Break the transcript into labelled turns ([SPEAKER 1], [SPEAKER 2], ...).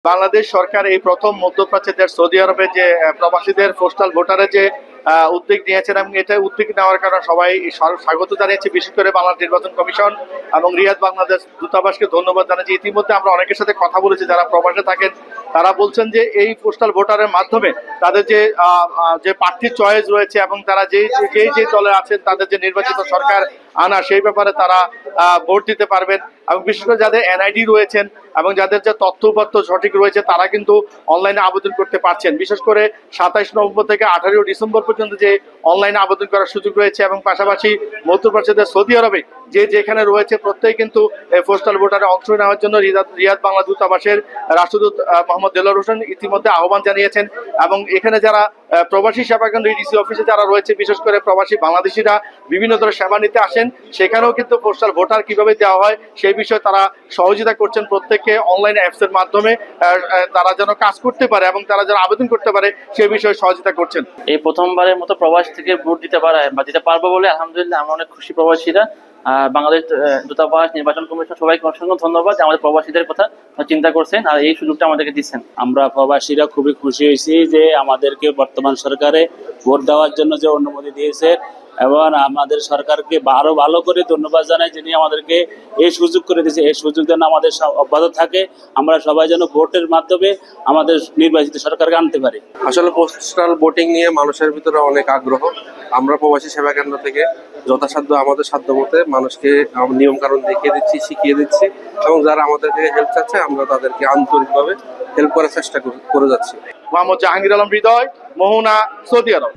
[SPEAKER 1] বাংলাদেশ সরকার এই প্রথম মধ্যপ্রাচ্যের সৌদি আরবে যে প্রবাসীদের পোস্টাল ভোটারের যে উদ্যোগ নিয়েছেন এবং এটা উদ্যোগ নেওয়ার কারণে সবাই স্বাগত জানিয়েছে, বিশেষ করে বাংলাদেশ নির্বাচন কমিশন এবং রিয়াদ বাংলাদেশ দূতাবাসকে ধন্যবাদ জানাচ্ছি। ইতিমধ্যে আমরা অনেকের সাথে কথা বলেছি যারা প্রবাসে থাকেন, তারা বলছেন যে এই পোস্টাল ভোটারের মাধ্যমে তাদের যে যে প্রার্থীর চয়েস রয়েছে এবং তারা যে দলে আছেন তাদের যে নির্বাচিত সরকার আনা সেই ব্যাপারে তারা ভোট দিতে পারবেন। এবং বিশেষ করে যাদের এনআইডি রয়েছেন এবং যাদের যে তথ্যপত্র সঠিক রয়েছে তারা কিন্তু অনলাইনে আবেদন করতে পারছেন। বিশেষ করে 27 নভেম্বর থেকে 18 ডিসেম্বর পর্যন্ত যে অনলাইনে আবেদন করার সুযোগ রয়েছে এবং পাশাপাশি মধ্যপ্রাচ্যের সৌদি আরবে যে যেখানে রয়েছে প্রত্যেকে কিন্তু পোস্টাল ভোটারে অংশ নেওয়ার জন্য রিয়াদ বাংলা দূতাবাসের রাষ্ট্রদূত মোহাম্মদ দেলোয়ার হোসেন ইতিমধ্যে আহ্বান জানিয়েছেন। এবং এখানে যারা প্রবাসী সেবা কেন্দ্র ডিসি অফিসে যারা রয়েছে, বিশেষ করে প্রবাসী বাংলাদেশিরা বিভিন্ন ধরনের সেবা নিতে আসেন, সেখানেও কিন্তু পোস্টাল ভোটার কিভাবে দেওয়া হয় সেই বিষয়ে তারা সহযোগিতা করছেন। প্রত্যেককে অনলাইন অ্যাপস এর মাধ্যমে তারা যেন কাজ করতে পারে এবং তারা যেন আবেদন করতে পারে সেই বিষয়ে সহযোগিতা করছেন।
[SPEAKER 2] এই প্রথমবারের মতো প্রবাস থেকে ভোট দিতে পারা বা দিতে পারবো বলে আলহামদুলিল্লাহ আমরা অনেক খুশি প্রবাসীরা। বাংলাদেশ দূতাবাস, নির্বাচন কমিশন সবাইকে অসংখ্য ধন্যবাদ আমাদের প্রবাসীদের কথা চিন্তা করছেন আর এই সুযোগটা আমাদেরকে দিচ্ছেন।
[SPEAKER 3] আমরা প্রবাসীরা খুবই খুশি হয়েছি যে আমাদেরকে বর্তমান সরকারে ভোট দেওয়ার জন্য যে অনুমতি দিয়েছে এবং আমাদের সরকারকে আরো ভালো করে ধন্যবাদ জানাই যিনি আমাদেরকে এই সুযোগ করে দিয়েছে। এই সুযোগ যেন আমাদের অব্যাহত থাকে, আমরা সবাই যেন ভোটের মাধ্যমে আমাদের নির্বাচিত সরকারকে আনতে পারি।
[SPEAKER 4] আসলে পোস্টাল ভোটিং নিয়ে মানুষের ভিতরে অনেক আগ্রহ। আমরা প্রবাসী সেবা কেন্দ্র থেকে যথাসাধ্য আমাদের সাধ্য মতে মানুষকে নিয়ম কানুন দেখিয়ে দিচ্ছি, শিখিয়ে দিচ্ছি এবং যারা আমাদের থেকে হেল্প চাচ্ছে আমরা তাদেরকে আন্তরিকভাবে হেল্প করার চেষ্টা করে যাচ্ছি।
[SPEAKER 1] মোহাম্মদ জাহাঙ্গীর আলম হৃদয়, মোহনা, সৌদি আরব।